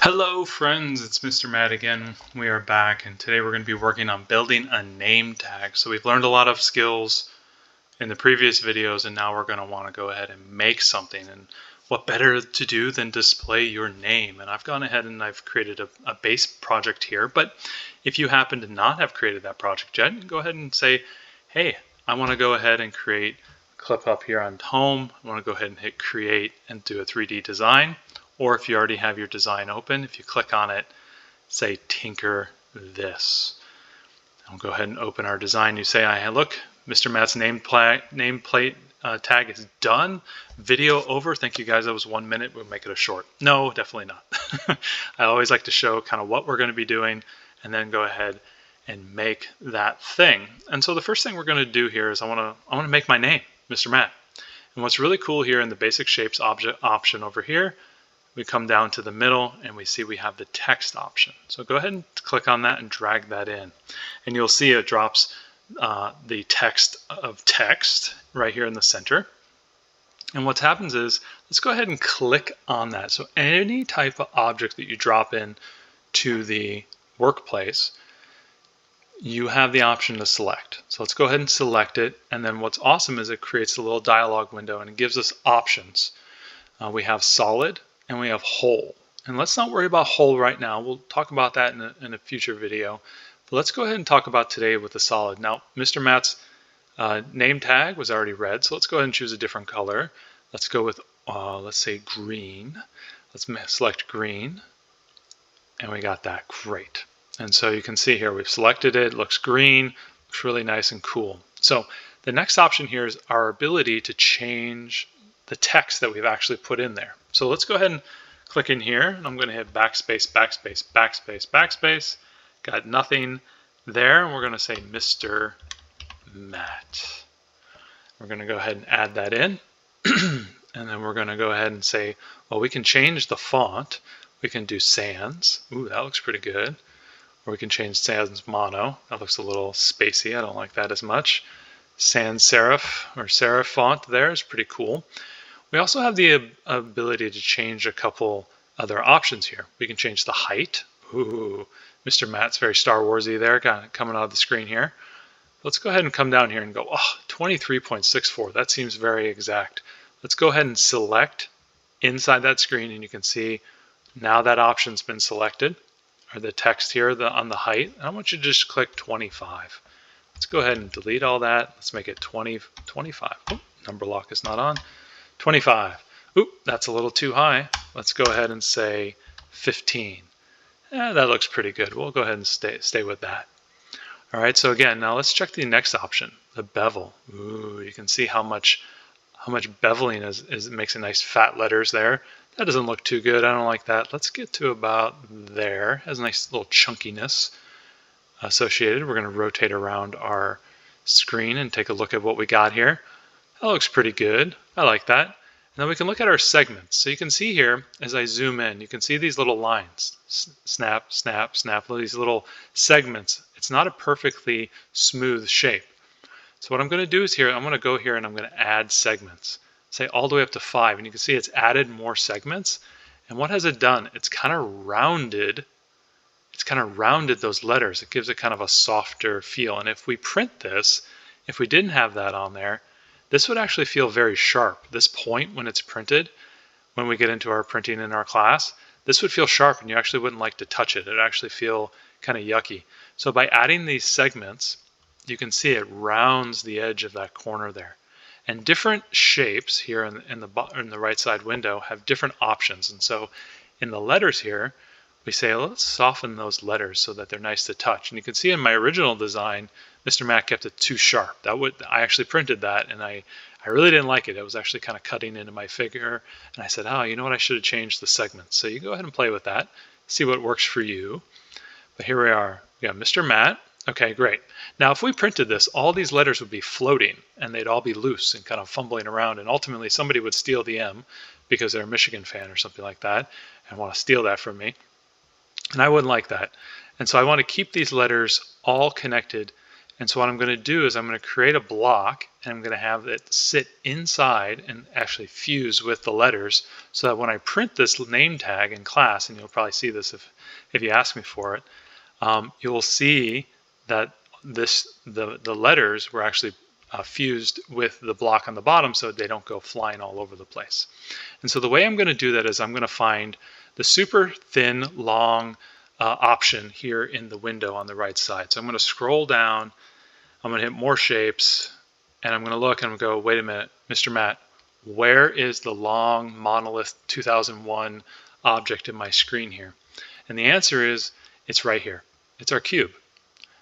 Hello friends, it's Mr. Matt again. We are back and today we're going to be working on building a name tag. So we've learned a lot of skills in the previous videos and now we're going to want to go ahead and make something. And what better to do than display your name? And I've gone ahead and I've created a base project here, but if you happen to not have created that project yet, go ahead and say, hey, I want to go ahead and create a clip up here on home. I want to go ahead and hit create and do a 3D design. Or if you already have your design open, if you click on it, say tinker this. I'll go ahead and open our design. You say, look, Mr. Matt's nameplate tag is done. Video over. Thank you guys. That was 1 minute. We'll make it a short. No, definitely not. I always like to show kind of what we're going to be doing and then go ahead and make that thing. And so the first thing we're going to do here is I want to make my name, Mr. Matt. And what's really cool here in the basic shapes object option over here, we come down to the middle and we see we have the text option. So go ahead and click on that and drag that in. And you'll see it drops the text of text right here in the center. And what happens is, let's go ahead and click on that. So any type of object that you drop in to the workplace, you have the option to select. So let's go ahead and select it. And then what's awesome is it creates a little dialog window and it gives us options. We have solid, and we have whole. And let's not worry about whole right now. We'll talk about that in a future video. But let's go ahead and talk about today with the solid. Now, Mr. Matt's name tag was already red, so let's go ahead and choose a different color. Let's go with, let's say green. Let's select green. And we got that. Great. And so you can see here, we've selected it. It looks green. Looks really nice and cool. So the next option here is our ability to change the text that we've actually put in there. So let's go ahead and click in here, and I'm going to hit backspace, backspace, backspace, backspace. Got nothing there, and we're going to say Mr. Matt. We're going to go ahead and add that in, and then we're going to go ahead and say, well, we can change the font. We can do sans. Ooh, that looks pretty good. Or we can change sans mono. That looks a little spacey. I don't like that as much. Sans serif or serif font there is pretty cool. We also have the ability to change a couple other options here. We can change the height. Ooh, Mr. Matt's very Star Warsy there, kind of coming out of the screen here. Let's go ahead and come down here and go, 23.64. That seems very exact. Let's go ahead and select inside that screen, and you can see now that option's been selected, or the text here on the height. And I want you to just click 25. Let's go ahead and delete all that. Let's make it 25. Oh, number lock is not on. 25. Oop, that's a little too high. Let's go ahead and say 15. That looks pretty good. We'll go ahead and stay with that. All right, so again, now let's check the next option, the bevel. Ooh, you can see how much beveling is makes a nice fat letters there. That doesn't look too good. I don't like that. Let's get to about there. It has a nice little chunkiness associated. We're going to rotate around our screen and take a look at what we got here. That looks pretty good. I like that. And then we can look at our segments. So you can see here, as I zoom in, you can see these little lines. Snap, snap, snap, these little segments. It's not a perfectly smooth shape. So what I'm going to do is here, I'm going to go here and I'm going to add segments. Say all the way up to 5. And you can see it's added more segments. And what has it done? It's kind of rounded. It's kind of rounded those letters. It gives it kind of a softer feel. And if we print this, if we didn't have that on there, this would actually feel very sharp. This point, when it's printed, when we get into our printing in our class, this would feel sharp and you actually wouldn't like to touch it. It would actually feel kind of yucky. So by adding these segments, you can see it rounds the edge of that corner there. And different shapes here in the right side window have different options. And so in the letters here, we say, let's soften those letters so that they're nice to touch. And you can see in my original design, Mr. Matt kept it too sharp. I actually printed that, and I really didn't like it. It was actually kind of cutting into my figure. And I said, you know what? I should have changed the segments. So you go ahead and play with that. See what works for you. But here we are. We got Mr. Matt. Okay, great. Now, if we printed this, all these letters would be floating, and they'd all be loose and kind of fumbling around. And ultimately, somebody would steal the M because they're a Michigan fan or something like that and want to steal that from me. And I wouldn't like that. And so I want to keep these letters all connected And so what I'm going to do is I'm going to create a block, and I'm going to have it sit inside and actually fuse with the letters, so that when I print this name tag in class, and you'll probably see this if you ask me for it, you will see that the letters were actually fused with the block on the bottom, so they don't go flying all over the place. And so the way I'm going to do that is I'm going to find the super thin, long option here in the window on the right side. So I'm going to scroll down, I'm going to hit more shapes, and I'm going to look and I'm going to go, wait a minute, Mr. Matt, where is the long monolith 2001 object in my screen here? And the answer is, it's right here. It's our cube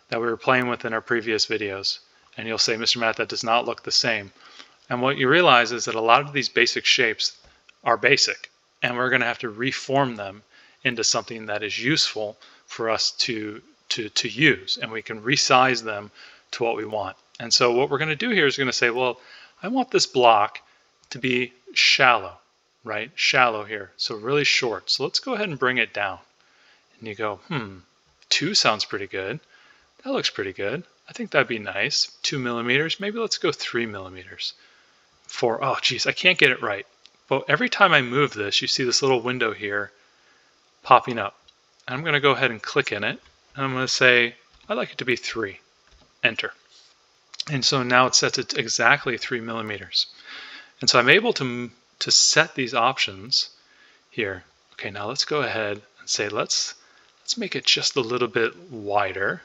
that we were playing with in our previous videos. And you'll say, Mr. Matt, that does not look the same. And what you realize is that a lot of these basic shapes are basic, and we're going to have to reform them into something that is useful for us to use, and we can resize them to what we want. And so what we're going to do here is going to say, well, I want this block to be shallow, right? Shallow here, so really short. So let's go ahead and bring it down. And you go, 2 sounds pretty good. That looks pretty good. I think that'd be nice. 2 millimeters, maybe let's go 3 millimeters. 4, oh geez, I can't get it right. But every time I move this, you see this little window here popping up. And I'm going to go ahead and click in it. And I'm going to say, I'd like it to be 3. Enter. And so now it's set to exactly 3 millimeters. And so I'm able to set these options here. Okay, now let's go ahead and say, let's make it just a little bit wider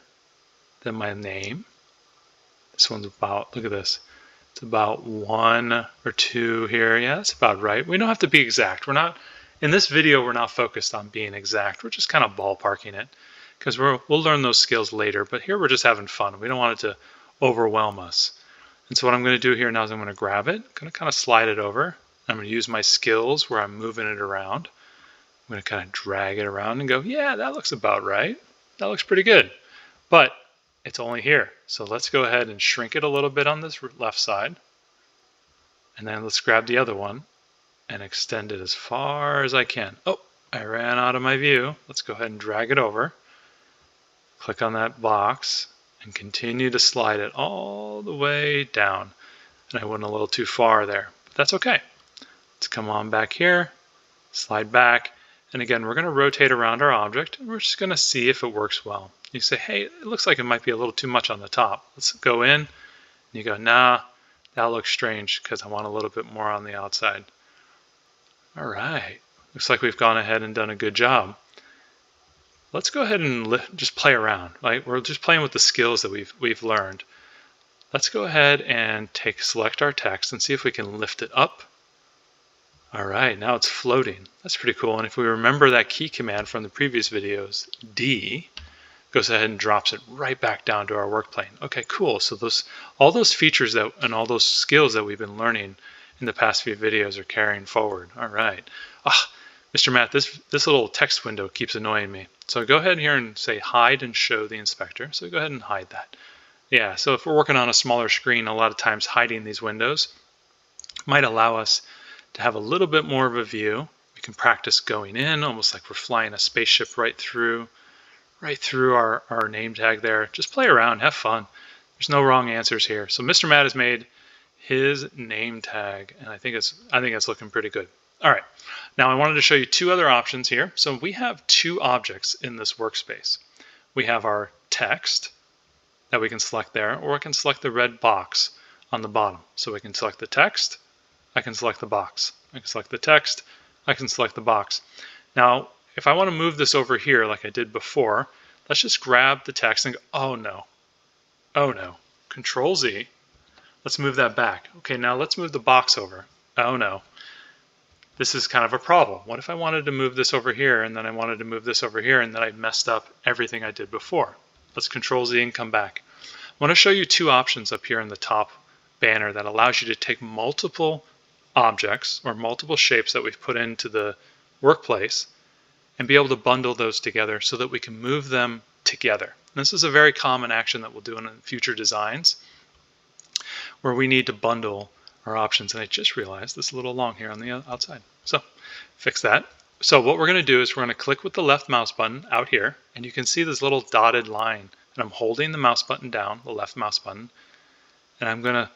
than my name. This one's about, look at this. It's about 1 or 2 here. Yeah, that's about right. We don't have to be exact. We're not, in this video, we're not focused on being exact. We're just kind of ballparking it, because we'll learn those skills later. But here we're just having fun. We don't want it to overwhelm us. And so what I'm going to do here now is I'm going to grab it. I'm going to kind of slide it over. I'm going to use my skills where I'm moving it around. I'm going to kind of drag it around and go, yeah, that looks about right. That looks pretty good. But it's only here. So let's go ahead and shrink it a little bit on this left side. And then let's grab the other one and extend it as far as I can. Oh, I ran out of my view. Let's go ahead and drag it over. Click on that box and continue to slide it all the way down. And I went a little too far there, but that's okay. Let's come on back here, slide back. And again, we're going to rotate around our object, and we're just going to see if it works well. You say, hey, it looks like it might be a little too much on the top. Let's go in, and you go, nah, that looks strange because I want a little bit more on the outside. All right, looks like we've gone ahead and done a good job. Let's go ahead and just play around. Right? We're just playing with the skills that we've learned. Let's go ahead and select our text and see if we can lift it up. All right, now it's floating. That's pretty cool. And if we remember that key command from the previous videos, D goes ahead and drops it right back down to our work plane. Okay, cool. So all those features and all those skills that we've been learning in the past few videos are carrying forward. All right. Mr. Matt, this little text window keeps annoying me. So go ahead here and say hide and show the inspector. So go ahead and hide that. Yeah, so if we're working on a smaller screen, a lot of times hiding these windows might allow us to have a little bit more of a view. We can practice going in, almost like we're flying a spaceship right through our name tag there. Just play around, have fun. There's no wrong answers here. So Mr. Matt has made his name tag, and I think it's looking pretty good. All right, now I wanted to show you 2 other options here. So we have 2 objects in this workspace. We have our text that we can select there, or I can select the red box on the bottom. So we can select the text, I can select the box. I can select the text, I can select the box. Now, if I want to move this over here like I did before, let's just grab the text and go, oh no, Control Z. Let's move that back. Okay, now let's move the box over. Oh no. This is kind of a problem. What if I wanted to move this over here, and then I wanted to move this over here, and then I messed up everything I did before? Let's Control Z and come back. I want to show you 2 options up here in the top banner that allows you to take multiple objects or multiple shapes that we've put into the workplace and be able to bundle those together so that we can move them together. And this is a very common action that we'll do in future designs where we need to bundle our options. And I just realized this is a little long here on the outside. So fix that. So what we're going to do is we're going to click with the left mouse button out here, and you can see this little dotted line and I'm holding the mouse button down, the left mouse button, and I'm going to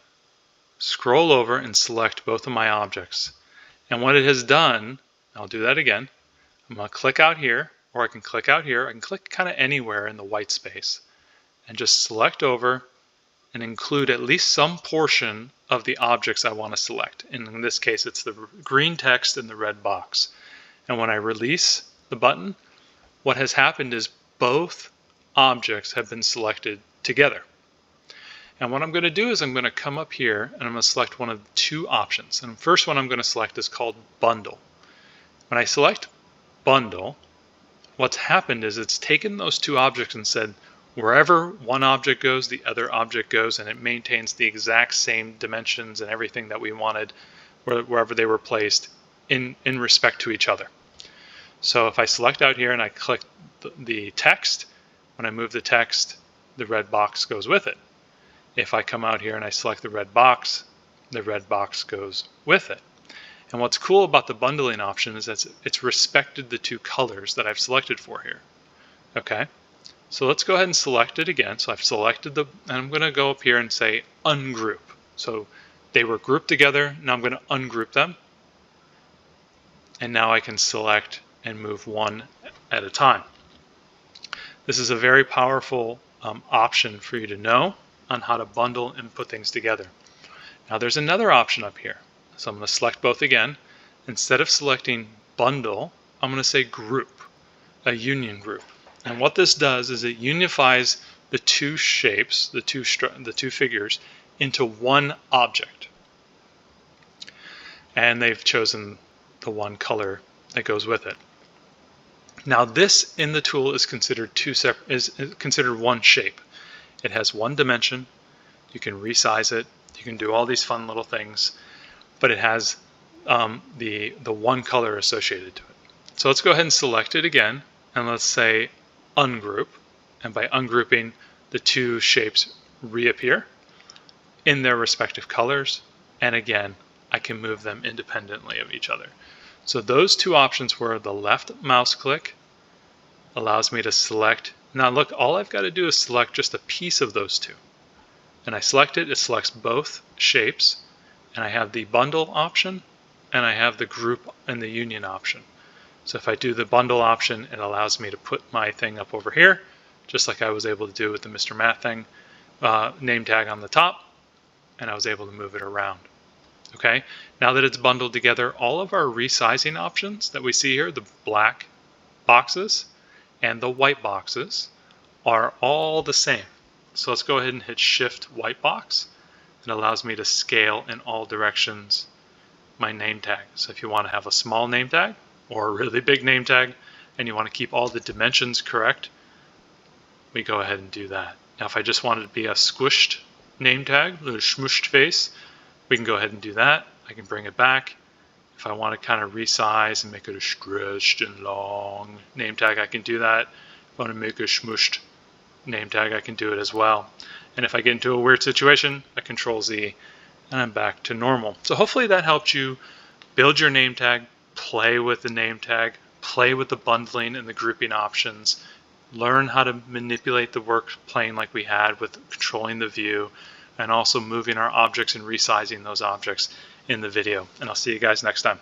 scroll over and select both of my objects. And what it has done, I'll do that again, I'm going to click out here, or I can click out here. I can click kind of anywhere in the white space and just select over and include at least some portion of the objects I want to select. And in this case, it's the green text in the red box. And when I release the button, what has happened is both objects have been selected together. And what I'm going to do is I'm going to come up here and I'm going to select one of the two options. And the first one I'm going to select is called Bundle. When I select Bundle, what's happened is it's taken those two objects and said, wherever one object goes, the other object goes, and it maintains the exact same dimensions and everything that we wanted wherever they were placed in respect to each other. So if I select out here and I click the text, when I move the text, the red box goes with it. If I come out here and I select the red box goes with it. And what's cool about the bundling option is that it's respected the two colors that I've selected for here. Okay, so let's go ahead and select it again. So I've selected and I'm going to go up here and say ungroup. So they were grouped together, now I'm going to ungroup them. And now I can select and move one at a time. This is a very powerful option for you to know on how to bundle and put things together. Now there's another option up here. So I'm going to select both again. Instead of selecting bundle, I'm going to say group, a union group. And what this does is it unifies the two shapes, the two figures, into one object. And they've chosen the one color that goes with it. Now this in the tool is considered considered one shape. It has one dimension. You can resize it. You can do all these fun little things, but it has the one color associated to it. So let's go ahead and select it again, and let's say ungroup. And by ungrouping, the two shapes reappear in their respective colors. And again, I can move them independently of each other. So those two options were the left mouse click allows me to select. Now look, all I've got to do is select just a piece of those two. And I select it, it selects both shapes, and I have the bundle option, and I have the group and the union option. So if I do the bundle option, it allows me to put my thing up over here, just like I was able to do with the Mr. Math thing, name tag on the top, and I was able to move it around. Okay, now that it's bundled together, all of our resizing options that we see here, the black boxes and the white boxes, are all the same. So let's go ahead and hit Shift White Box. It allows me to scale in all directions my name tag. So if you want to have a small name tag or a really big name tag and you want to keep all the dimensions correct, we go ahead and do that. Now if I just wanted to be a squished name tag, a little smushed face, we can go ahead and do that. I can bring it back. If I want to kind of resize and make it a stretched and long name tag, I can do that. If I want to make a smushed name tag, I can do it as well. And if I get into a weird situation, I Control Z and I'm back to normal. So hopefully that helped you build your name tag, play with the name tag, play with the bundling and the grouping options, learn how to manipulate the work plane like we had with controlling the view, and also moving our objects and resizing those objects in the video. And I'll see you guys next time.